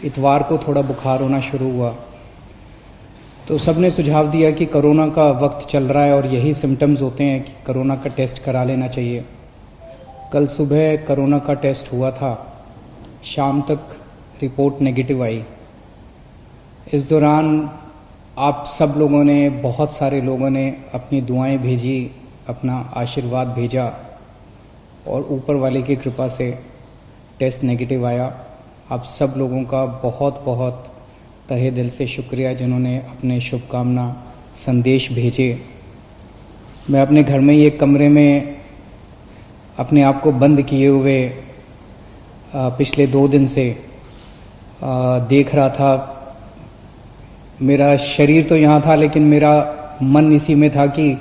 इतवार को थोड़ा बुखार होना शुरू हुआ, तो सबने सुझाव दिया कि कोरोना का वक्त चल रहा है और यही सिम्टम्स होते हैं कि कोरोना का टेस्ट करा लेना चाहिए। कल सुबह कोरोना का टेस्ट हुआ था, शाम तक रिपोर्ट नेगेटिव आई। इस दौरान आप सब लोगों ने, बहुत सारे लोगों ने अपनी दुआएं भेजी, अपना आशीर्वाद भेजा और ऊपर वाले की कृपा से टेस्ट नेगेटिव आया। आप सब लोगों का बहुत बहुत तहे दिल से शुक्रिया जिन्होंने अपने शुभकामना संदेश भेजे। मैं अपने घर में ही एक कमरे में अपने आप को बंद किए हुए पिछले 2 दिन से देख रहा था। मेरा शरीर तो यहाँ था लेकिन मेरा मन इसी में था कि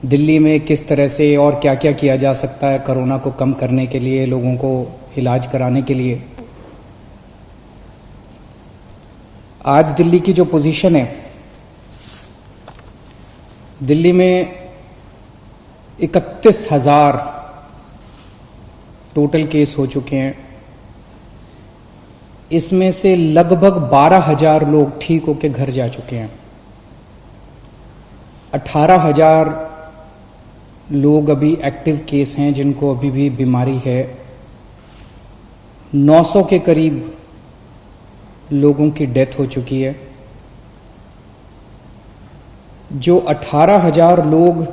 दिल्ली में किस तरह से और क्या क्या किया जा सकता है कोरोना को कम करने के लिए, लोगों को इलाज कराने के लिए। आज दिल्ली की जो पोजीशन है, दिल्ली में 31,000 टोटल केस हो चुके हैं। इसमें से लगभग 12,000 लोग ठीक होकर घर जा चुके हैं। 18,000 लोग अभी एक्टिव केस हैं जिनको अभी भी बीमारी है। 900 के करीब लोगों की डेथ हो चुकी है। जो 18,000 लोग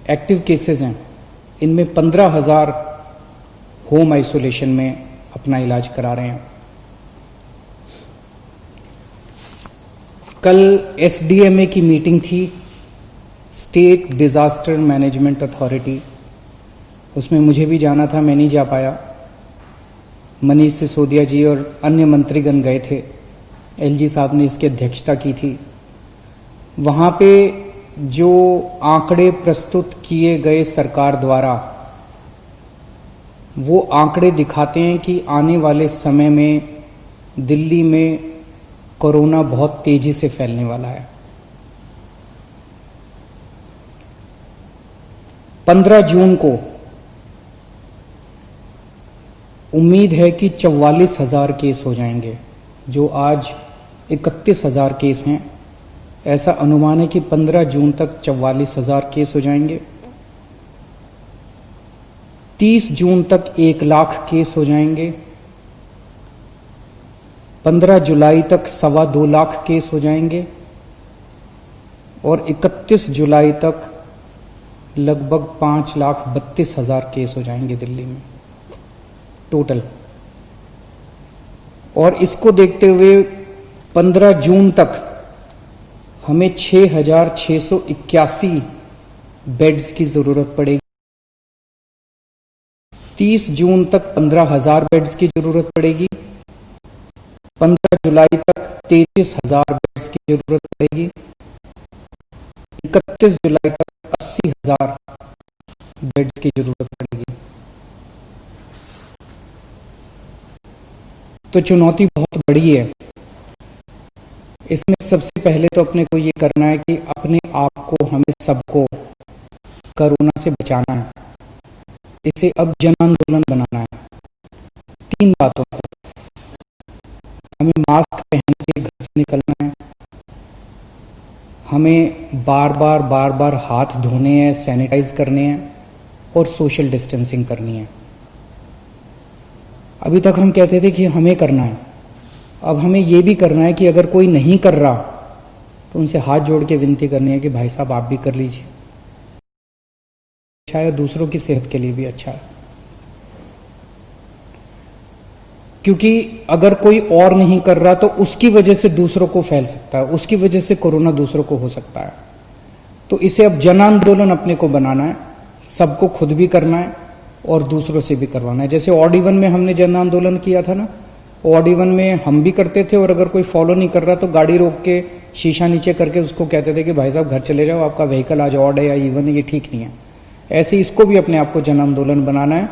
एक्टिव केसेस हैं, इनमें 15,000 होम आइसोलेशन में अपना इलाज करा रहे हैं। कल एसडीएमए की मीटिंग थी, स्टेट डिजास्टर मैनेजमेंट अथॉरिटी। उसमें मुझे भी जाना था, मैं नहीं जा पाया। मनीष सिसोदिया जी और अन्य मंत्रीगण गए थे। एलजी साहब ने इसकी अध्यक्षता की थी। वहां पे जो आंकड़े प्रस्तुत किए गए सरकार द्वारा, वो आंकड़े दिखाते हैं कि आने वाले समय में दिल्ली में कोरोना बहुत तेजी से फैलने वाला है। 15 जून को उम्मीद है कि 44,000 केस हो जाएंगे। जो आज 31,000 केस हैं, ऐसा अनुमान है कि 15 जून तक 44,000 केस हो जाएंगे। 30 जून तक 1 लाख केस हो जाएंगे। 15 जुलाई तक 2.25 लाख केस हो जाएंगे और 31 जुलाई तक लगभग 5,32,000 केस हो जाएंगे दिल्ली में टोटल। और इसको देखते हुए 15 जून तक हमें 6,681 बेड्स की जरूरत पड़ेगी। 30 जून तक 15,000 बेड्स की जरूरत पड़ेगी। 15 जुलाई तक 33,000 बेड्स की जरूरत पड़ेगी। 31 जुलाई तक 80,000 बेड्स की जरूरत पड़ेगी। तो चुनौती बहुत बड़ी है। इसमें सबसे पहले तो अपने को ये करना है कि अपने आप को, हमें सबको कोरोना से बचाना है। इसे अब जन आंदोलन बनाना है। 3 बातों को, हमें मास्क पहन के घर से निकलना है, हमें बार बार हाथ धोने हैं, सैनिटाइज करने हैं और सोशल डिस्टेंसिंग करनी है। अभी तक हम कहते थे कि हमें करना है, अब हमें यह भी करना है कि अगर कोई नहीं कर रहा तो उनसे हाथ जोड़ के विनती करनी है कि भाई साहब आप भी कर लीजिए। अच्छा है, दूसरों की सेहत के लिए भी अच्छा है। क्योंकि अगर कोई और नहीं कर रहा तो उसकी वजह से दूसरों को फैल सकता है, उसकी वजह से कोरोना दूसरों को हो सकता है। तो इसे अब जन आंदोलन अपने को बनाना है, सबको खुद भी करना है और दूसरों से भी करवाना है। जैसे ऑड इवन में हमने जन आंदोलन किया था ना, ऑड इवन में हम भी करते थे और अगर कोई फॉलो नहीं कर रहा तो गाड़ी रोक के शीशा नीचे करके उसको कहते थे कि भाई साहब घर चले जाओ, आपका व्हीकल आज ऑड है या इवन है, ये ठीक नहीं है। ऐसे इसको भी अपने आप को जन आंदोलन बनाना है।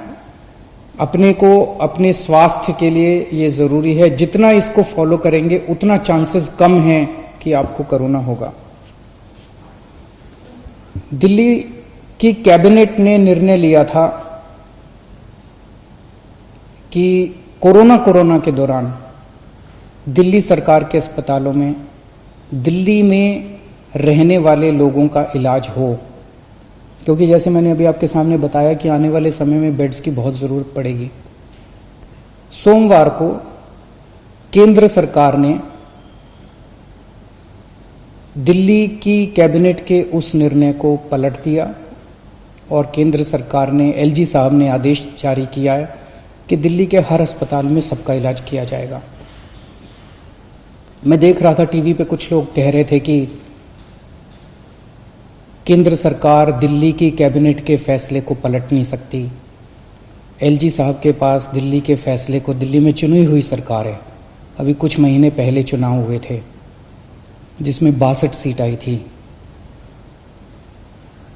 अपने को, अपने स्वास्थ्य के लिए ये जरूरी है। जितना इसको फॉलो करेंगे उतना चांसेस कम है कि आपको कोरोना होगा। दिल्ली की कैबिनेट ने निर्णय लिया था कि कोरोना के दौरान दिल्ली सरकार के अस्पतालों में दिल्ली में रहने वाले लोगों का इलाज हो, क्योंकि जैसे मैंने अभी आपके सामने बताया कि आने वाले समय में बेड्स की बहुत ज़रूरत पड़ेगी। सोमवार को केंद्र सरकार ने दिल्ली की कैबिनेट के उस निर्णय को पलट दिया और केंद्र सरकार ने, एलजी साहब ने आदेश जारी किया है कि दिल्ली के हर अस्पताल में सबका इलाज किया जाएगा। मैं देख रहा था टीवी पे, कुछ लोग कह रहे थे कि केंद्र सरकार दिल्ली की कैबिनेट के फैसले को पलट नहीं सकती। एलजी साहब के पास दिल्ली के फैसले को, दिल्ली में चुनी हुई सरकार है, अभी कुछ महीने पहले चुनाव हुए थे जिसमें 62 सीट आई थी।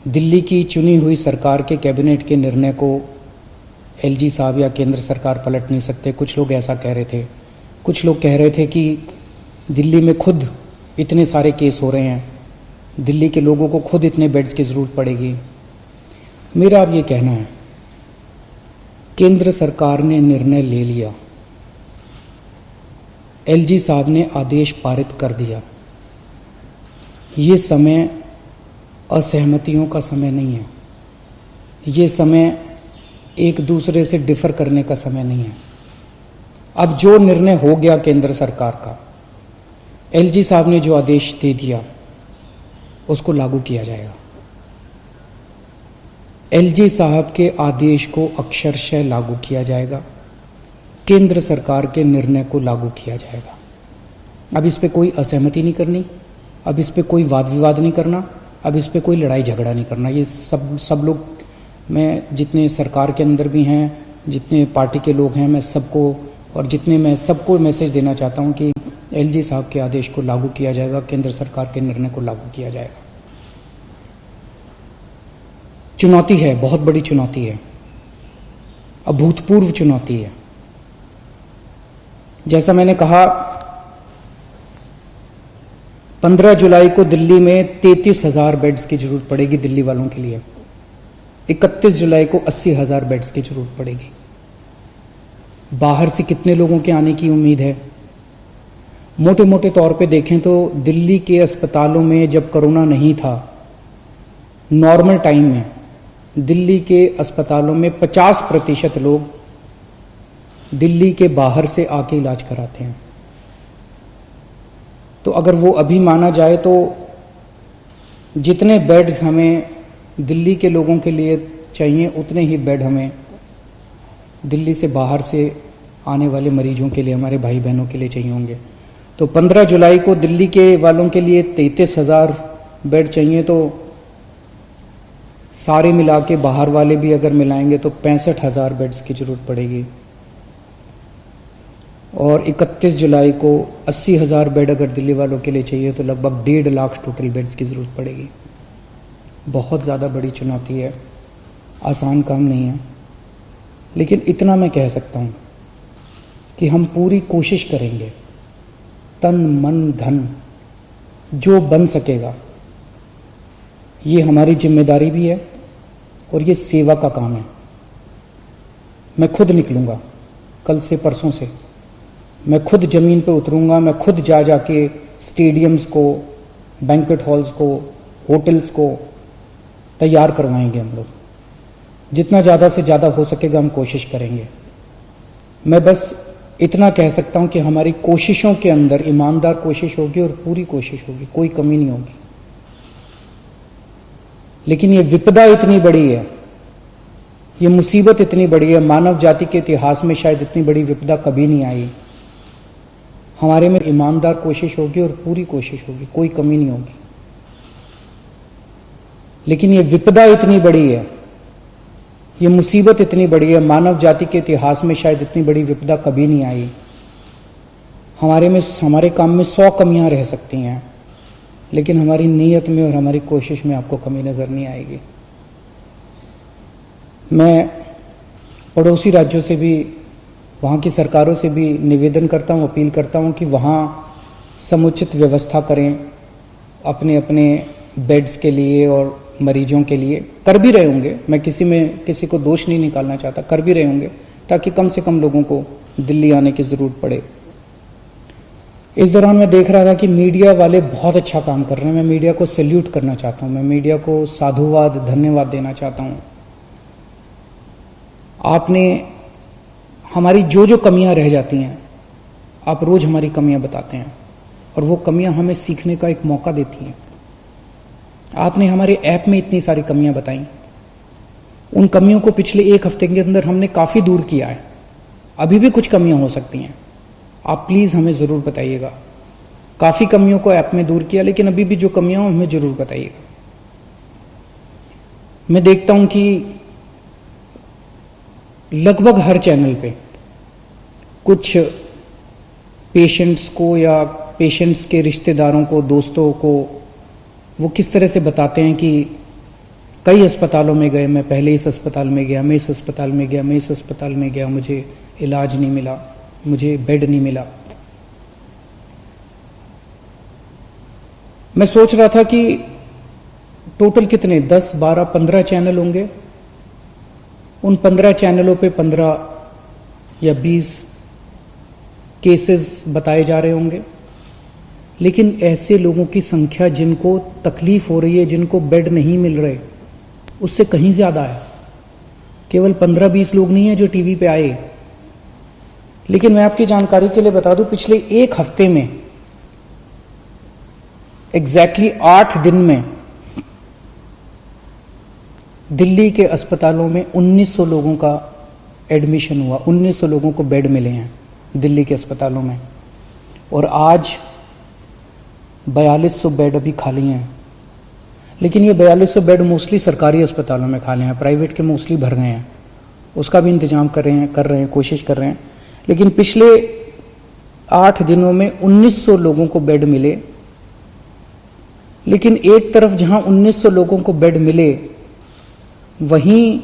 दिल्ली की चुनी हुई सरकार के कैबिनेट के निर्णय को एलजी साहब या केंद्र सरकार पलट नहीं सकते। कुछ लोग ऐसा कह रहे थे। कुछ लोग कह रहे थे कि दिल्ली में खुद इतने सारे केस हो रहे हैं, दिल्ली के लोगों को खुद इतने बेड्स की ज़रूरत पड़ेगी। मेरा अब ये कहना है, केंद्र सरकार ने निर्णय ले लिया, एलजी साहब ने आदेश पारित कर दिया। ये समय असहमतियों का समय नहीं है, ये समय एक दूसरे से डिफर करने का समय नहीं है। अब जो निर्णय हो गया केंद्र सरकार का, एलजी साहब ने जो आदेश दे दिया उसको लागू किया जाएगा। एलजी साहब के आदेश को अक्षरशः लागू किया जाएगा, केंद्र सरकार के निर्णय को लागू किया जाएगा। अब इस पे कोई असहमति नहीं करनी, अब इस पे कोई वाद विवाद नहीं करना, अब इस पे कोई लड़ाई झगड़ा नहीं करना। ये सब लोग, मैं जितने सरकार के अंदर भी हैं, जितने पार्टी के लोग हैं, मैं सबको मैसेज देना चाहता हूं कि एलजी साहब के आदेश को लागू किया जाएगा, केंद्र सरकार के निर्णय को लागू किया जाएगा। चुनौती है, बहुत बड़ी चुनौती है, अभूतपूर्व चुनौती है। जैसा मैंने कहा, 15 जुलाई को दिल्ली में 33,000 बेड्स की जरूरत पड़ेगी दिल्ली वालों के लिए। 31 जुलाई को 80,000 बेड्स की जरूरत पड़ेगी। बाहर से कितने लोगों के आने की उम्मीद है? मोटे मोटे तौर पे देखें तो दिल्ली के अस्पतालों में जब कोरोना नहीं था, नॉर्मल टाइम में दिल्ली के अस्पतालों में 50% लोग दिल्ली के बाहर से आके इलाज कराते हैं। तो अगर वो अभी माना जाए तो जितने बेड्स हमें दिल्ली के लोगों के लिए चाहिए, उतने ही बेड हमें दिल्ली से बाहर से आने वाले मरीजों के लिए, हमारे भाई बहनों के लिए चाहिए होंगे। तो 15 जुलाई को दिल्ली के वालों के लिए 33,000 बेड चाहिए, तो सारे मिला के बाहर वाले भी अगर मिलाएंगे तो 65,000 बेड्स की जरूरत पड़ेगी। और 31 जुलाई को 80,000 बेड अगर दिल्ली वालों के लिए चाहिए तो लगभग 1.5 लाख टोटल बेड्स की जरूरत पड़ेगी। बहुत ज़्यादा बड़ी चुनौती है, आसान काम नहीं है। लेकिन इतना मैं कह सकता हूँ कि हम पूरी कोशिश करेंगे, तन मन धन जो बन सकेगा। ये हमारी जिम्मेदारी भी है और ये सेवा का काम है। मैं खुद निकलूंगा, कल से परसों से मैं खुद जमीन पे उतरूंगा, मैं खुद जाके स्टेडियम्स को, बैंक्वेट हॉल्स को, होटल्स को तैयार करवाएंगे। हम लोग जितना ज़्यादा से ज़्यादा हो सकेगा हम कोशिश करेंगे। मैं बस इतना कह सकता हूं कि हमारी कोशिशों के अंदर ईमानदार कोशिश होगी और पूरी कोशिश होगी, कोई कमी नहीं होगी। लेकिन ये विपदा इतनी बड़ी है, ये मुसीबत इतनी बड़ी है, मानव जाति के इतिहास में शायद इतनी बड़ी विपदा कभी नहीं आई। हमारे में ईमानदार कोशिश होगी और पूरी कोशिश होगी, कोई कमी नहीं होगी। लेकिन ये विपदा इतनी बड़ी है, ये मुसीबत इतनी बड़ी है, मानव जाति के इतिहास में शायद इतनी बड़ी विपदा कभी नहीं आई। हमारे काम में 100 कमियां रह सकती हैं, लेकिन हमारी नीयत में और हमारी कोशिश में आपको कमी नजर नहीं आएगी। मैं पड़ोसी राज्यों से भी, वहाँ की सरकारों से भी निवेदन करता हूँ, अपील करता हूँ कि वहाँ समुचित व्यवस्था करें अपने अपने बेड्स के लिए और मरीजों के लिए। कर भी रहे होंगे, मैं किसी को दोष नहीं निकालना चाहता, कर भी रहे होंगे, ताकि कम से कम लोगों को दिल्ली आने की ज़रूरत पड़े। इस दौरान मैं देख रहा था कि मीडिया वाले बहुत अच्छा काम कर रहे हैं। मैं मीडिया को सैल्यूट करना चाहता हूं, मैं मीडिया को साधुवाद, धन्यवाद देना चाहता हूं। आपने हमारी जो जो कमियां रह जाती हैं, आप रोज हमारी कमियां बताते हैं और वो कमियां हमें सीखने का एक मौका देती हैं। आपने हमारे ऐप में इतनी सारी कमियां बताई, उन कमियों को पिछले एक हफ्ते के अंदर हमने काफी दूर किया है। अभी भी कुछ कमियां हो सकती हैं, आप प्लीज हमें जरूर बताइएगा। काफी कमियों को ऐप में दूर किया, लेकिन अभी भी जो कमियां हो हमें जरूर बताइएगा। मैं देखता हूं कि लगभग हर चैनल पे कुछ पेशेंट्स को या पेशेंट्स के रिश्तेदारों को, दोस्तों को वो किस तरह से बताते हैं कि कई अस्पतालों में गए, मैं पहले इस अस्पताल में गया, मैं इस अस्पताल में गया, मैं इस अस्पताल में गया, मुझे इलाज नहीं मिला, मुझे बेड नहीं मिला। मैं सोच रहा था कि टोटल कितने 10, 12, 15 चैनल होंगे। उन 15 चैनलों पे 15 या 20 केसेस बताए जा रहे होंगे, लेकिन ऐसे लोगों की संख्या जिनको तकलीफ हो रही है, जिनको बेड नहीं मिल रहे, उससे कहीं ज्यादा है। केवल 15-20 लोग नहीं है जो टीवी पे आए। लेकिन मैं आपकी जानकारी के लिए बता दूं, पिछले एक हफ्ते में एग्जैक्टली 8 दिन में दिल्ली के अस्पतालों में 1900 लोगों का एडमिशन हुआ, 1900 लोगों को बेड मिले हैं दिल्ली के अस्पतालों में। और आज 4200 बेड अभी खाली हैं। लेकिन ये 4200 बेड मोस्टली सरकारी अस्पतालों में खाली हैं, प्राइवेट के मोस्टली भर गए हैं। उसका भी इंतजाम कर रहे हैं, कोशिश कर रहे हैं। लेकिन पिछले 8 दिनों में 1900 लोगों को बेड मिले। लेकिन एक तरफ जहां 1900 लोगों को बेड मिले, वहीं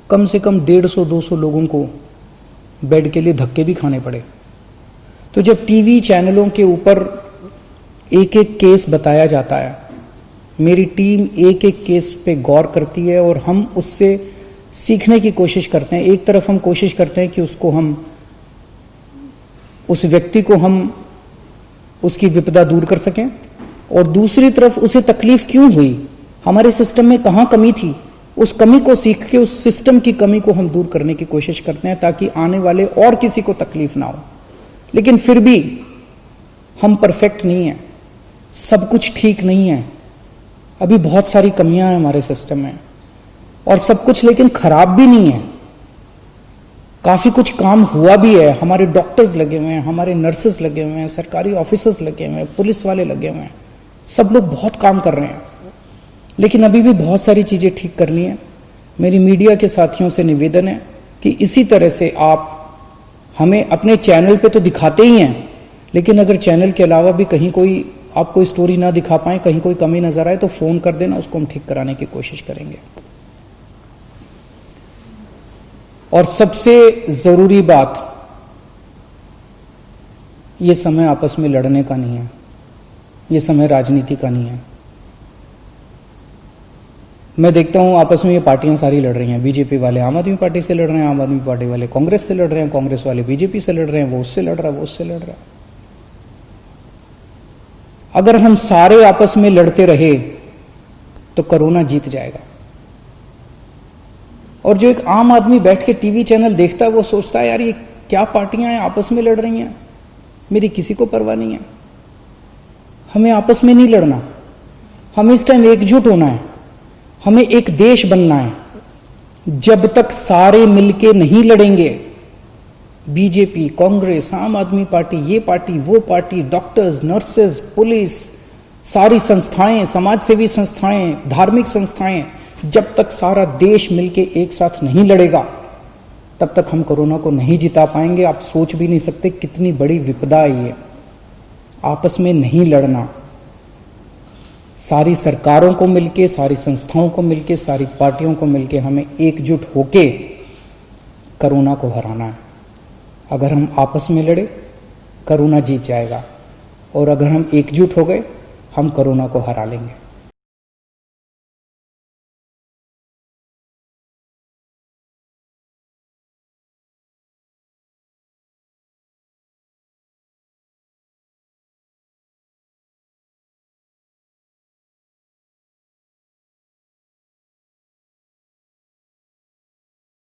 कम से कम 150-200 लोगों को बेड के लिए धक्के भी खाने पड़े। तो जब टीवी चैनलों के ऊपर एक एक केस बताया जाता है, मेरी टीम एक एक केस पे गौर करती है और हम उससे सीखने की कोशिश करते हैं। एक तरफ हम कोशिश करते हैं कि उस व्यक्ति को हम उसकी विपदा दूर कर सकें, और दूसरी तरफ उसे तकलीफ क्यों हुई, हमारे सिस्टम में कहां कमी थी, उस कमी को सीख के उस सिस्टम की कमी को हम दूर करने की कोशिश करते हैं, ताकि आने वाले और किसी को तकलीफ ना हो। लेकिन फिर भी हम परफेक्ट नहीं हैं, सब कुछ ठीक नहीं है, अभी बहुत सारी कमियां हैं हमारे सिस्टम में, और सब कुछ लेकिन खराब भी नहीं है। काफी कुछ काम हुआ भी है, हमारे डॉक्टर्स लगे हुए हैं, हमारे नर्सेस लगे हुए हैं, सरकारी ऑफिसर्स लगे हुए हैं, पुलिस वाले लगे हुए हैं, सब लोग बहुत काम कर रहे हैं। लेकिन अभी भी बहुत सारी चीजें ठीक करनी है। मेरी मीडिया के साथियों से निवेदन है कि इसी तरह से आप हमें अपने चैनल पे तो दिखाते ही हैं, लेकिन अगर चैनल के अलावा भी कहीं आप कोई स्टोरी ना दिखा पाए, कहीं कोई कमी नजर आए, तो फोन कर देना, उसको हम ठीक कराने की कोशिश करेंगे। और सबसे जरूरी बात, ये समय आपस में लड़ने का नहीं है, ये समय राजनीति का नहीं है। मैं देखता हूं आपस में ये पार्टियां सारी लड़ रही हैं। बीजेपी वाले आम आदमी पार्टी से लड़ रहे हैं, आम आदमी पार्टी वाले कांग्रेस से लड़ रहे हैं, कांग्रेस वाले बीजेपी से लड़ रहे हैं, वो उससे लड़ रहा है, वो उससे लड़ रहा है। अगर हम सारे आपस में लड़ते रहे तो कोरोना जीत जाएगा। और जो एक आम आदमी बैठ के टीवी चैनल देखता है, वो सोचता है यार ये क्या पार्टियां हैं, आपस में लड़ रही हैं, मेरी किसी को परवाह नहीं है। हमें आपस में नहीं लड़ना, हमें इस टाइम एकजुट होना है, हमें एक देश बनना है। जब तक सारे मिलके नहीं लड़ेंगे, बीजेपी, कांग्रेस, आम आदमी पार्टी, ये पार्टी, वो पार्टी, डॉक्टर्स, नर्सेज, पुलिस, सारी संस्थाएं, समाजसेवी संस्थाएं, धार्मिक संस्थाएं, जब तक सारा देश मिलके एक साथ नहीं लड़ेगा, तब तक हम कोरोना को नहीं जिता पाएंगे। आप सोच भी नहीं सकते कितनी बड़ी विपदा है ये। आपस में नहीं लड़ना, सारी सरकारों को मिलके, सारी संस्थाओं को मिलके, सारी पार्टियों को मिलके हमें एकजुट होके कोरोना को हराना है। अगर हम आपस में लड़े, कोरोना जीत जाएगा, और अगर हम एकजुट हो गए, हम कोरोना को हरा लेंगे।